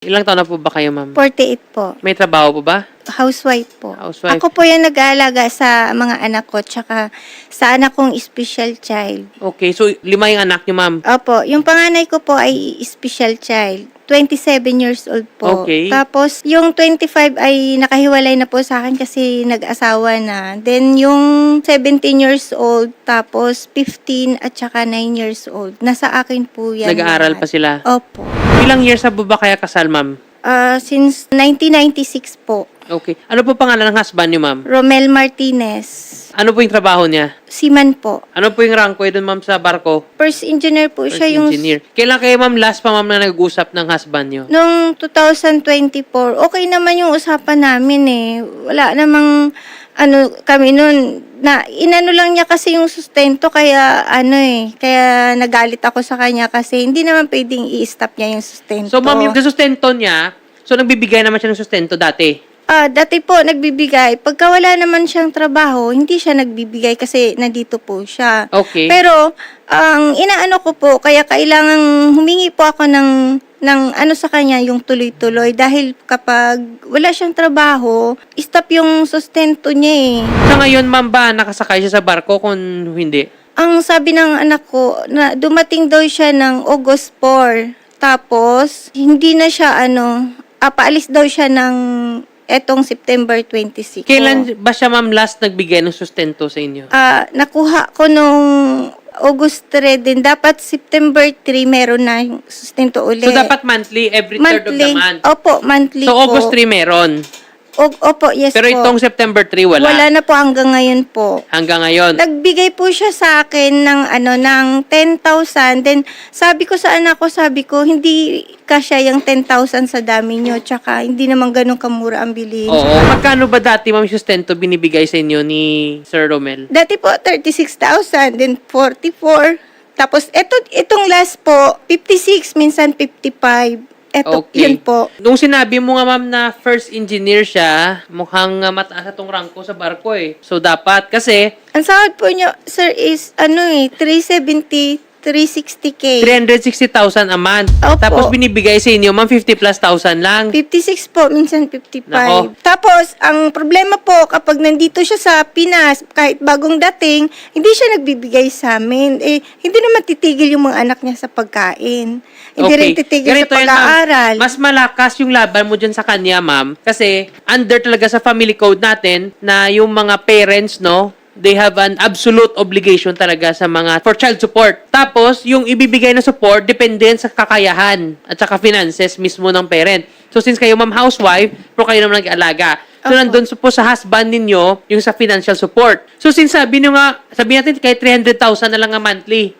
Ilang taon na po ba kayo, ma'am? 48 po. May trabaho po ba? Housewife po. Housewife. Ako po yung nag-aalaga sa mga anak ko, tsaka sa anak kong special child. Okay, so 5 yung anak niyo, ma'am. Opo, yung panganay ko po ay special child. 27 years old po. Okay. Tapos, yung 25 ay nakahiwalay na po sa akin kasi nag-asawa na. Then, yung 17 years old, tapos 15 at saka 9 years old. Nasa akin po yan. Nag-aaral pa lahat. sila. Opo. Ilang years na po ba kaya kasal, ma'am? Since 1996 po. Okay. Ano po pangalan ng husband niyo, ma'am? Romel Martinez. Ano po yung trabaho niya? Seaman po. Ano po yung rank ko doon, ma'am, sa barko? First engineer po First siya yung engineer. Kailan kayo, ma'am, last pa, ma'am, na nag-usap ng husband niyo? nung 2024. Okay naman yung usapan namin eh. Wala namang kami nun na inano lang niya kasi yung sustento kaya kaya nagalit ako sa kanya kasi hindi naman pwedeng i-stop niya yung sustento. So, ma'am, yung sustento niya, so nagbibigay naman siya ng sustento dati? Dati po nagbibigay. Pagka wala naman siyang trabaho, hindi siya nagbibigay kasi nandito po siya. Okay. Pero, ang inaano ko po, kaya kailangan humingi po ako ng sa kanya, yung tuloy-tuloy. Dahil kapag wala siyang trabaho, stop yung sustento niya eh. So, ngayon, ma'am, ba nakasakay siya sa barko kung hindi? Ang sabi ng anak ko, na dumating daw siya ng August 4. Tapos, hindi na siya paalis daw siya ng etong September 26. Kailan ba siya, ma'am, last nagbigay ng sustento sa inyo? Nakuha ko nung August 3 din. Dapat September 3 meron na yung sustento ulit. So, dapat monthly, every third of the month. Opo, monthly So, po. August 3 meron. Opo, yes Pero po. itong September 3, wala. Wala na po hanggang ngayon po. Hanggang ngayon. Nagbigay po siya sa akin ng 10,000. Then, sabi ko sa anak ko, hindi kasya yung 10,000 sa dami nyo. Tsaka, hindi naman ganun kamura ang bilhin. Oo. Magkano ba dati, ma'am, sustento binibigay sa inyo ni Sir Romel? Dati po, 36,000. Then, 44. Tapos, itong last po, 56, minsan 55. Okay. Yun po. Nung sinabi mo nga, ma'am, na first engineer siya, mukhang mataas atong rangko sa barko eh. So, dapat, kasi Ang sahod po niyo, sir, is 370, 360K. 360,000 a month. Opo. Tapos binibigay sa inyo, ma'am, 50,000+ lang. 56 po, minsan 55. Nako. Tapos, ang problema po, kapag nandito siya sa Pinas, kahit bagong dating, hindi siya nagbibigay sa amin. Hindi naman titigil yung mga anak niya sa pagkain. Hindi rin titigil Ganito sa yan, ma'am. pag-aaral. Mas malakas yung laban mo dyan sa kanya, ma'am. Kasi under talaga sa family code natin na yung mga parents, no, they have an absolute obligation talaga sa mga for child support. Tapos, yung ibibigay na support, depende yan sa kakayahan at saka finances mismo ng parent. So, since kayo, ma'am, housewife, pero kayo naman nag-alaga. So, Opo. nandun po sa husband ninyo yung sa financial support. So, since sabi natin kahit 300,000 na lang a monthly,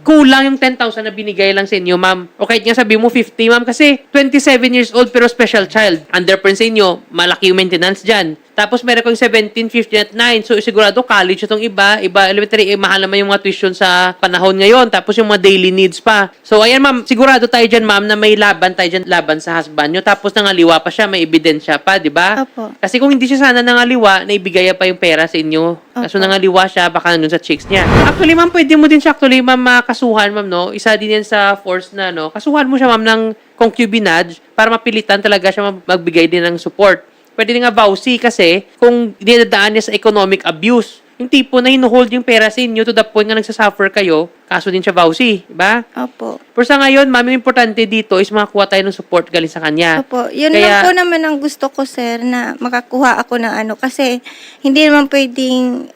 kulang yung 10,000 na binigay lang sa inyo, ma'am. O kahit nga sabi mo 50, ma'am, kasi 27 years old pero special child. Under pa rin sa inyo, malaki yung maintenance dyan. Tapos meron kong 17, 15 at 9. So sigurado college itong iba elementary, mahal naman yung mga tuition sa panahon ngayon. Tapos yung mga daily needs pa. So ayan, ma'am, sigurado tayo dyan, ma'am, na may laban tayo dyan, laban sa husband nyo. Tapos nangaliwa pa siya, may ebidensya pa, di ba? Opo. Kasi kung hindi siya sana nangaliwa, naibigay pa yung pera sa inyo. Kaso Opo. nangaliwa siya, baka nandun sa chicks niya. Actually, ma'am, pwede mo din siya actually, ma'am, kasuhan, ma'am, no? Isa din yan sa force na, no? Kasuhan mo siya, ma'am, ng concubinage para mapilitan talaga siya magbigay din ng support. Pwede din nga vowsy kasi kung dinadaan niya sa economic abuse, yung tipo na hinuhold yung pera sa inyo to the point nga nagsasuffer kayo, kaso din siya vowsy, diba? Opo. Pero sa ngayon, ma'am, yung importante dito is makakuha tayo ng support galing sa kanya. Opo. Yun Kaya- lang po naman ang gusto ko, sir, na makakuha ako ng kasi hindi naman pwedeng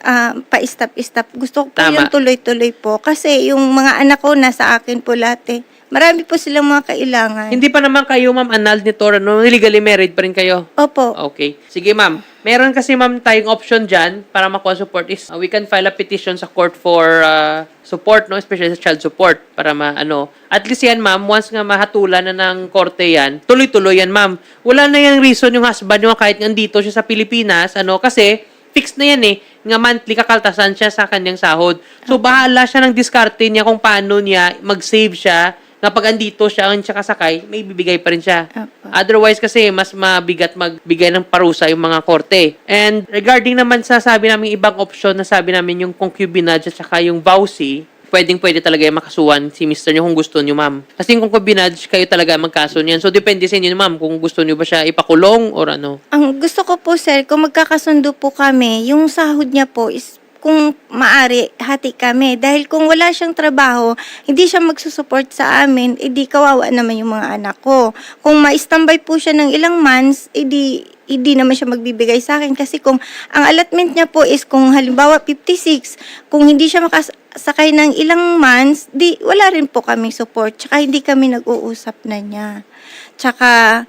pa-stop-stop. Gusto ko po Tama. yung tuloy-tuloy po. Kasi yung mga anak ko nasa akin po lahat eh. Marami po silang mga kailangan. Hindi pa naman kayo, ma'am, annulled ni Tora, no? Legally married pa rin kayo. Opo. Okay. Sige, ma'am. Meron kasi, ma'am, tayong option dyan para makuha support is we can file a petition sa court for support, no? Especially sa child support para At least yan, ma'am, once nga mahatulan na ng korte yan, tuloy-tuloy yan, ma'am. Wala na yung reason yung husband nyo kahit nandito siya sa Pilipinas, kasi fixed na yan nga monthly kakaltasan siya sa kanyang sahod. So, bahala siya ng diskarte niya kung paano niya mag-save siya kapag andito siya ang kasakay, may bibigay pa rin siya. Opo. Otherwise kasi mas mabigat magbigay ng parusa yung mga korte. And regarding naman sa sabi namin ibang option na sabi namin yung concubinage at saka yung vowsy, pwede talaga yung makasuhan si Mr. nyo kung gusto nyo, ma'am. Kasi kung kubinadge, kayo talaga magkaso niyan. So, depende sa inyo, ma'am, kung gusto nyo ba siya ipakulong or ano. Ang gusto ko po, sir, kung magkakasundo po kami, yung sahod niya po is kung maari, hati kami. Dahil kung wala siyang trabaho, hindi siya magsusupport sa amin, edi kawawa naman yung mga anak ko. Kung ma-standby po siya ng ilang months, hindi naman siya magbibigay sa akin. Kasi kung ang allotment niya po is kung halimbawa 56, kung hindi siya makasakay ng ilang months, di wala rin po kaming support. Tsaka hindi kami nag-uusap na niya. Tsaka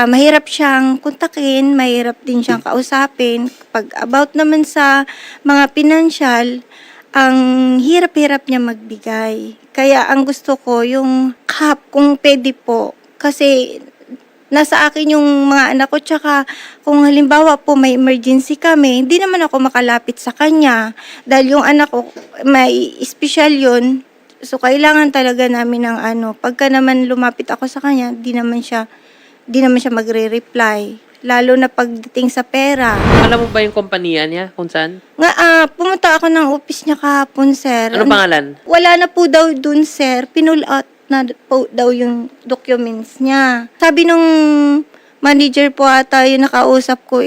mahirap siyang kontakin, mahirap din siyang kausapin. Pag about naman sa mga financial, ang hirap-hirap niya magbigay. Kaya ang gusto ko yung cap kung pwede po. Kasi nasa akin yung mga anak ko, tsaka kung halimbawa po may emergency kami, hindi naman ako makalapit sa kanya. Dahil yung anak ko, may special yun. So, kailangan talaga namin ng pagka naman lumapit ako sa kanya, di naman siya magre-reply. Lalo na pagdating sa pera. Alam mo ba yung kompanya niya kung saan? Pumunta ako ng office niya kahapon, sir. Ano pangalan? Wala na po daw dun, sir. Pinull out na po daw yung documents niya. Sabi nung manager po ata yung nakausap ko,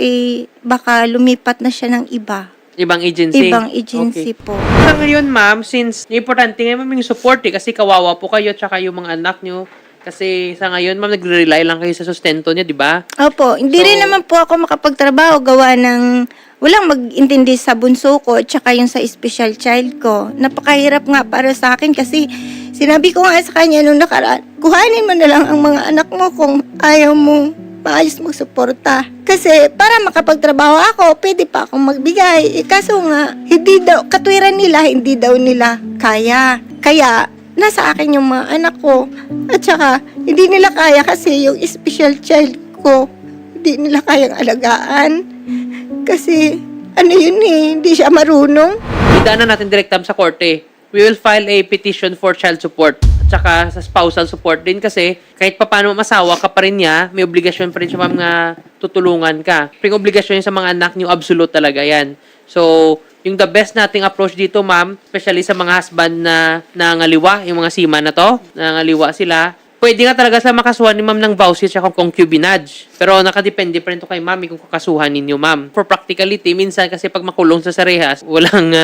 baka lumipat na siya ng iba. Ibang agency? Ibang agency Okay. po. Sa ngayon, ma'am, since importante ngayon, ma'am, yung support kasi kawawa po kayo tsaka yung mga anak nyo. Kasi sa ngayon, ma'am, nagre-rely lang kayo sa sustento niya, di ba? Opo, hindi rin naman po ako makapagtrabaho gawa ng walang mag-intindi sa bunso ko tsaka yung sa special child ko. Napakahirap nga para sa akin kasi sinabi ko nga sa kanya nung nakaraan, kuhanin mo na lang ang mga anak mo kung ayaw mo maayos magsuporta. Kasi para makapagtrabaho ako, pwede pa akong magbigay. Kaso nga, katwiran nila, hindi daw nila kaya. Kaya, nasa akin yung mga anak ko. At saka, hindi nila kaya kasi yung special child ko, hindi nila kayang alagaan. Kasi, hindi siya marunong. Idaanan natin direct sa korte. We will file a petition for child support at saka sa spousal support din kasi kahit paano masawa ka pa rin niya, may obligasyon pa rin siya, ma'am, nga tutulungan ka. Pero yung obligasyon niya sa mga anak niyo, absolute talaga yan. So, yung the best nating approach dito, ma'am, especially sa mga husband na nangaliwa, yung mga seaman na to, nangaliwa sila, pwede nga talaga sa makasuhan ni ma'am ng voucher at concubinage. Pero nakadepende pa rin to kay ma'am kung kakasuhan ninyo, ma'am. For practicality, minsan kasi pag makulong sa sarehas, walang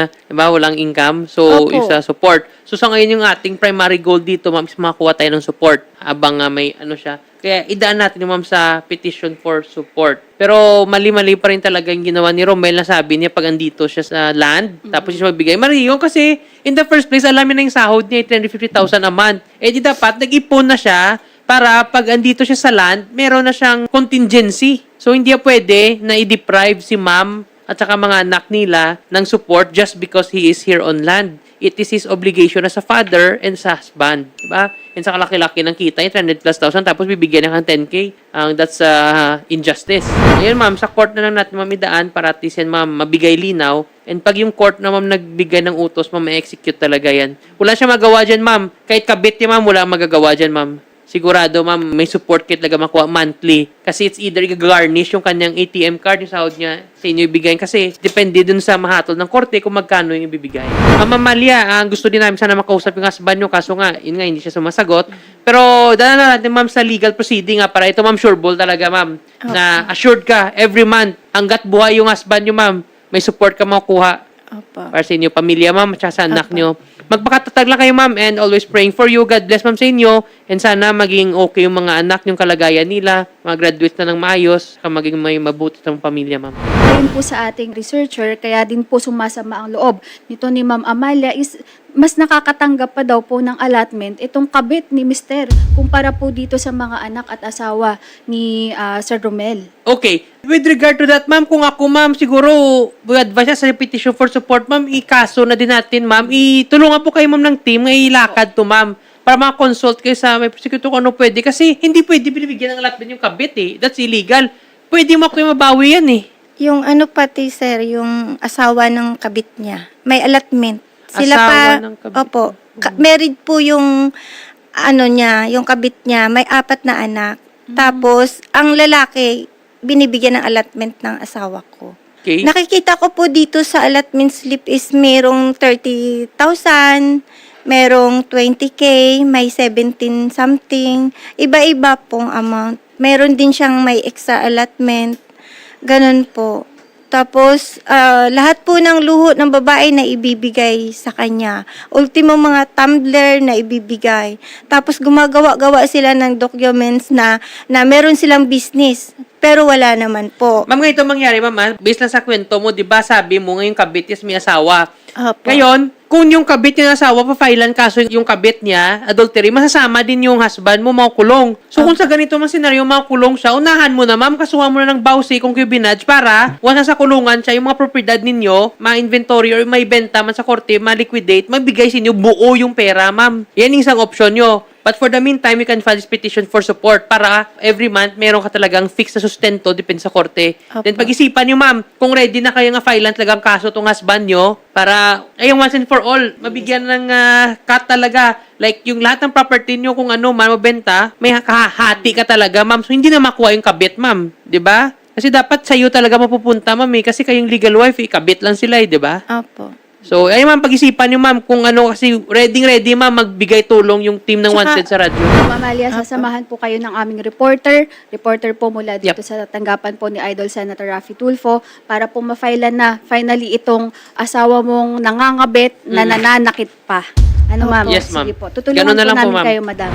income. So, Opo. isa support. So, sa ngayon yung ating primary goal dito, ma'am, is makakuha tayo ng support. Habang may siya. Kaya idaan natin yung ma'am sa petition for support. Pero mali-mali pa rin talaga yung ginawa ni Romel na sabi niya pag andito siya sa land, tapos siya magbigay. Mali yun kasi in the first place, alam niya na yung sahod niya, 350,000 a month. Di dapat, nag-ipon na siya para pag andito siya sa land, meron na siyang contingency. So, hindi pwede na i-deprive si ma'am at saka mga anak nila ng support just because he is here on land. It is his obligation as a father and sa husband. Diba? And sa kalaki-laki ng kita, 300,000+ tapos bibigyan ng 10K. That's injustice. Ngayon, ma'am, sa court na lang natin mamidaan para at least yan, ma'am, mabigay linaw. And pag yung court na, ma'am, nagbigay ng utos, ma'am, ma-execute talaga yan. Wala siya magawa dyan, ma'am. Kahit kabit niya, ma'am, wala magagawa dyan, ma'am. Sigurado, ma'am, may support kit talaga makuha monthly. Kasi it's either i-garnish yung kanyang ATM card, yung sahod niya sa inyo ibigay. Kasi depende dun sa mahatol ng korte kung magkano yung ibibigay. Ma'am Amalia, gusto din namin sana makausap yung husband nyo. Kaso nga, yun nga, hindi siya sumasagot. Pero dala na natin, ma'am, sa legal proceeding para ito, ma'am, sureball talaga, ma'am. Okay. Na assured ka, every month, hanggat buhay yung husband nyo, ma'am, may support ka makukuha. Opo. Para sa inyo, pamilya, ma'am, at sa anak nyo. Magpakatatag lang kayo, ma'am, and always praying for you. God bless, ma'am, sa inyo. And sana maging okay yung mga anak, yung kalagayan nila, mag-graduate na ng maayos, maging may mabuti ng pamilya, ma'am. Ayon po sa ating researcher, kaya din po sumasama ang loob nito ni Ma'am Amalia is mas nakakatanggap pa daw po ng allotment itong kabit ni Mr. kumpara po dito sa mga anak at asawa ni Sir Romel. Okay. With regard to that, ma'am, kung ako, ma'am, siguro, advice sa petition for support, ma'am, ikaso na din natin, ma'am. Itulungan po kayo, ma'am, ng team, ilakad to, ma'am. Para ma-consult kayo sa may prosecutor kung ano pwede. Kasi hindi pwede binibigyan ng allotment yung kabit, That's illegal. Pwede mo kayo mabawi yan, Yung pati, sir, yung asawa ng kabit niya, may allotment. Asawa ng kabit. Opo, married po yung niya, yung kabit niya, may 4 na anak. Tapos, ang lalaki, binibigyan ng allotment ng asawa ko. Okay. Nakikita ko po dito sa allotment slip is merong 30,000, merong 20K, may 17 something, iba-iba pong amount. Meron din siyang may extra allotment, ganun po. Tapos, lahat po ng luho ng babae na ibibigay sa kanya. Ultimo mga tumbler na ibibigay. Tapos, gumagawa-gawa sila ng documents na meron silang business. Pero wala naman po. Ma'am, ganito mangyari, ma'am, based lang sa kwento mo, di ba sabi mo ngayong kabit is may asawa. Opo. Ngayon, kung yung kabit niya asawa, pa-filean kaso yung kabit niya, adultery, masasama din yung husband mo, makukulong. So, kung sa ganito man senaryo, makukulong siya, unahan mo na, ma'am, kasuhan mo na ng bawsi kung concubinage para, once nasa kulungan siya, yung mga propriedad ninyo, ma-inventory or may benta man sa korte, ma-liquidate, magbigay sa inyo buo yung pera, ma'am. Yan yung isang option nyo. But for the meantime, you can file this petition for support para every month meron ka talagang fixed na sustento depende sa korte. Opo. Then pag-isipan nyo, ma'am, kung ready na kayo nga filean talagang kaso tong husband nyo para, ayun, once and for all, mabigyan ng cut talaga. Like, yung lahat ng property nyo, kung ano man mabenta, may kahati ka talaga, ma'am. So, hindi na makuha yung kabit, ma'am. 'Di ba? Kasi dapat sa'yo talaga mapupunta, ma'am, eh. Kasi kayong legal wife, kabit lang sila, 'di ba? Opo. So, ayun, ma'am, pag-isipan nyo, ma'am, kung ano, kasi ready, ma'am, magbigay tulong yung team ng Tsaka- Wanted sa radyo. Ma'am Amalia, sasamahan po kayo ng aming reporter po mula dito Yep. sa tanggapan po ni Idol Senator Raffy Tulfo para po ma-file na finally itong asawa mong nangangabit na nananakit pa. Ano ma'am? Yes, ma'am. Sige po. Tutulungan Ganun na po lang po, namin ma'am. kayo, madam.